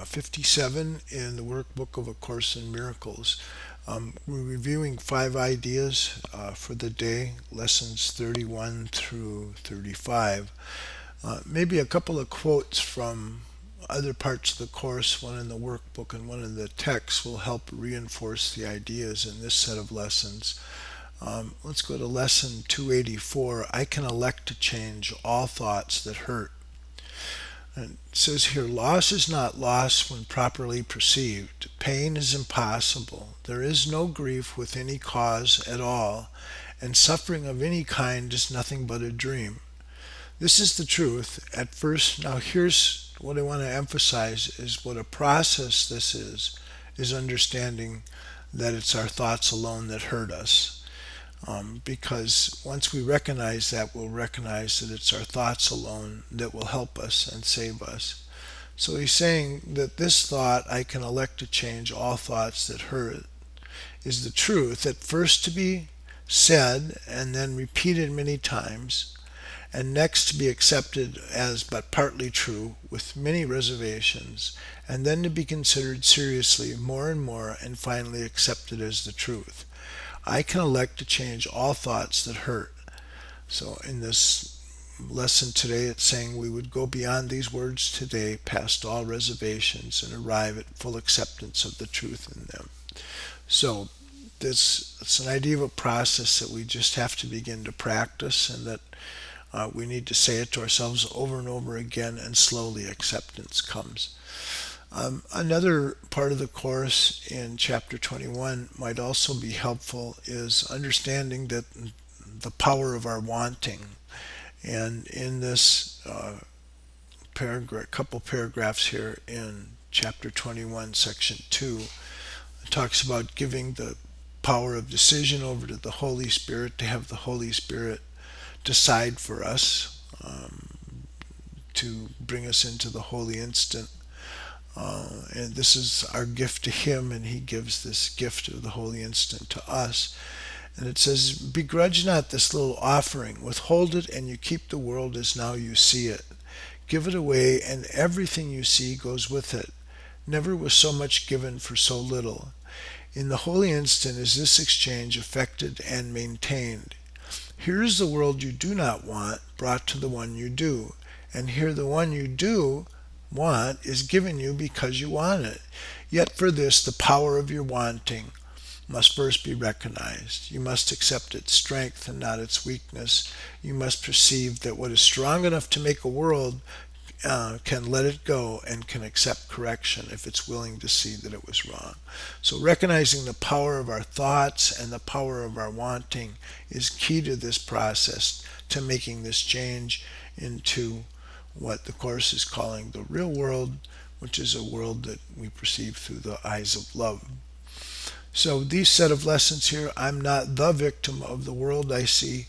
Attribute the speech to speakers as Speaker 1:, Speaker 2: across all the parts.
Speaker 1: 57 in the Workbook of A Course in Miracles. We're reviewing 5 ideas for the day, lessons 31 through 35. Maybe a couple of quotes from other parts of the course, one in the workbook and one in the text, will help reinforce the ideas in this set of lessons. Let's go to lesson 284. I can elect to change all thoughts that hurt. And it says here, loss is not loss when properly perceived. Pain is impossible. There is no grief with any cause at all, and suffering of any kind is nothing but a dream. This is the truth. At first, now here's what I want to emphasize is what a process this is understanding that it's our thoughts alone that hurt us. Because once we recognize that, we'll recognize that it's our thoughts alone that will help us and save us. So he's saying that this thought, I can elect to change all thoughts that hurt, is the truth, at first to be said and then repeated many times, and next to be accepted as but partly true with many reservations, and then to be considered seriously more and more, and finally accepted as the truth. I can elect to change all thoughts that hurt. So in this lesson today, it's saying we would go beyond these words today, past all reservations, and arrive at full acceptance of the truth in them. So it's an idea of a process that we just have to begin to practice, and that we need to say it to ourselves over and over again, and slowly acceptance comes. Another part of the course in chapter 21 might also be helpful is understanding that the power of our wanting. And in this couple paragraphs here in chapter 21, section 2, it talks about giving the power of decision over to the Holy Spirit, to have the Holy Spirit decide for us, to bring us into the holy instant. And this is our gift to Him, and He gives this gift of the holy instant to us. And it says, begrudge not this little offering, withhold it, and you keep the world as now you see it. Give it away, and everything you see goes with it. Never was so much given for so little. In the holy instant is this exchange effected and maintained. Here is the world you do not want brought to the one you do, and here the one you do want is given you because you want it. Yet for this, the power of your wanting must first be recognized. You must accept its strength and not its weakness. You must perceive that what is strong enough to make a world can let it go and can accept correction if it's willing to see that it was wrong. So recognizing the power of our thoughts and the power of our wanting is key to this process, to making this change into what the Course is calling the real world, which is a world that we perceive through the eyes of love. So these set of lessons here, I'm not the victim of the world I see.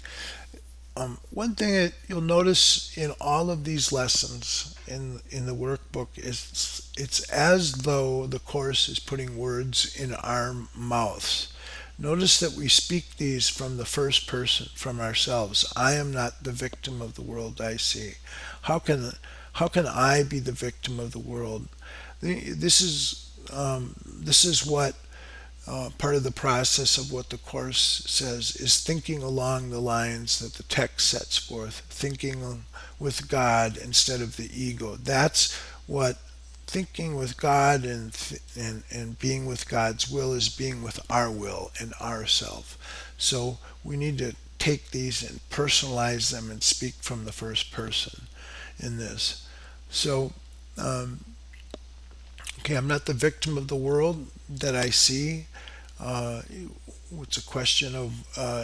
Speaker 1: One thing that you'll notice in all of these lessons in the workbook is it's as though the Course is putting words in our mouths. Notice that we speak these from the first person, from ourselves. I am not the victim of the world I see. How can I be the victim of the world? This is what part of the process of what the Course says is thinking along the lines that the text sets forth, thinking with God instead of the ego. That's what thinking with God and being with God's will is, being with our will and ourself. So we need to take these and personalize them and speak from the first person in this. So, okay, I'm not the victim of the world that I see. It's a question of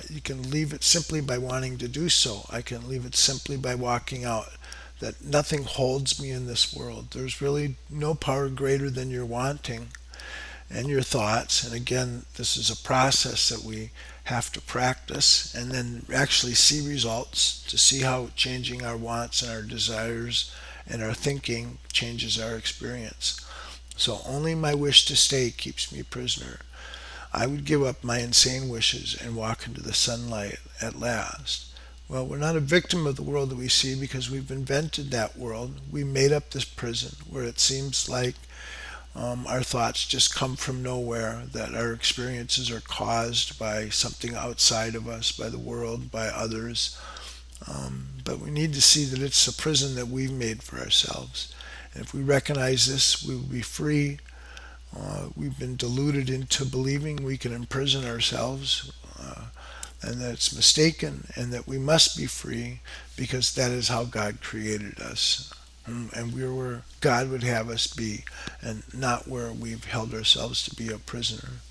Speaker 1: you can leave it simply by wanting to do so. I can leave it simply by walking out. That nothing holds me in this world. There's really no power greater than your wanting and your thoughts. And again, this is a process that we have to practice and then actually see results, to see how changing our wants and our desires and our thinking changes our experience. So only my wish to stay keeps me prisoner. I would give up my insane wishes and walk into the sunlight at last. Well, we're not a victim of the world that we see because we've invented that world. We made up this prison where it seems like our thoughts just come from nowhere, that our experiences are caused by something outside of us, by the world, by others. But we need to see that it's a prison that we've made for ourselves. And if we recognize this, we will be free. We've been deluded into believing we can imprison ourselves, and that it's mistaken, and that we must be free because that is how God created us. And we're where God would have us be, and not where we've held ourselves to be a prisoner.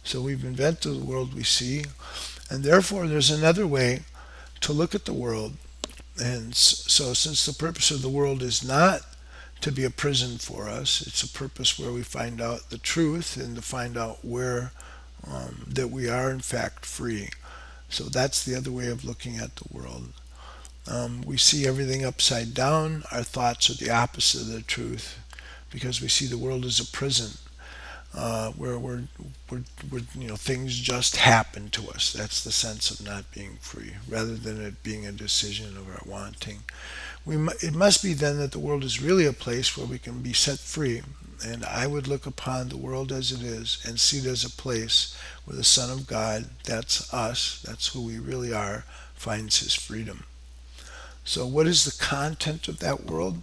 Speaker 1: So we've invented the world we see, and therefore there's another way to look at the world. And so, since the purpose of the world is not to be a prison for us, it's a purpose where we find out the truth and to find out where that we are in fact free. So that's the other way of looking at the world. We see everything upside down. Our thoughts are the opposite of the truth because we see the world as a prison where things just happen to us. That's the sense of not being free, rather than it being a decision of our wanting. It must be then that the world is really a place where we can be set free. And I would look upon the world as it is and see it as a place where the Son of God, that's us, that's who we really are, finds his freedom. So, what is the content of that world?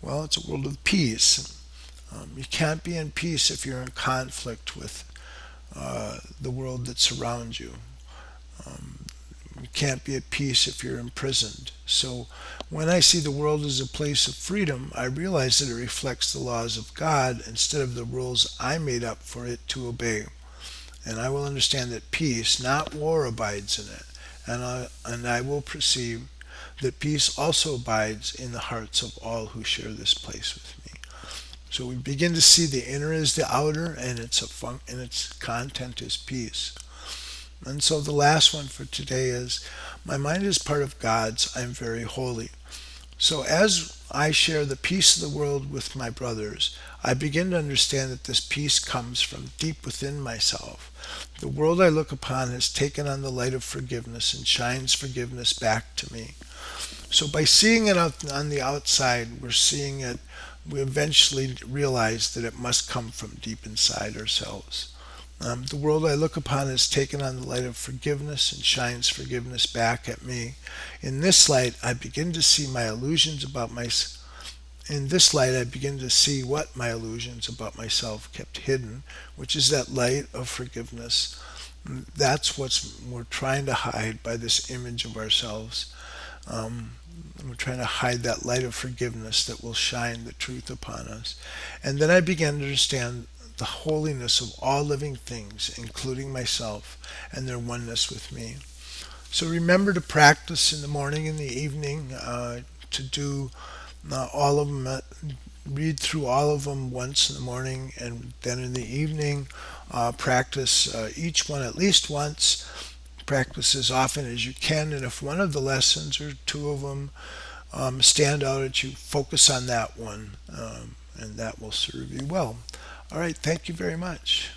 Speaker 1: Well, it's a world of peace. You can't be in peace if you're in conflict with the world that surrounds you. Um, you can't be at peace if you're imprisoned. So, when I see the world as a place of freedom, I realize that it reflects the laws of God instead of the rules I made up for it to obey. And I will understand that peace, not war, abides in it. And I will perceive that peace also abides in the hearts of all who share this place with me. So we begin to see the inner as the outer, and and its content is peace. And so the last one for today is, my mind is part of God's. I am very holy. So as I share the peace of the world with my brothers, I begin to understand that this peace comes from deep within myself. The world I look upon has taken on the light of forgiveness and shines forgiveness back to me. So by seeing it on the outside, we eventually realize that it must come from deep inside ourselves. The world I look upon has taken on the light of forgiveness and shines forgiveness back at me. In this light, I begin to see my illusions about myself. In this light, I begin to see what my illusions about myself kept hidden, which is that light of forgiveness. That's what we're trying to hide by this image of ourselves. We're trying to hide that light of forgiveness that will shine the truth upon us. And then I began to understand the holiness of all living things, including myself, and their oneness with me. So remember to practice in the morning and the evening, to do all of them, read through all of them once in the morning, and then in the evening, practice each one at least once. Practice as often as you can, and if one of the lessons or two of them stand out at you, focus on that one, and that will serve you well. All right, thank you very much.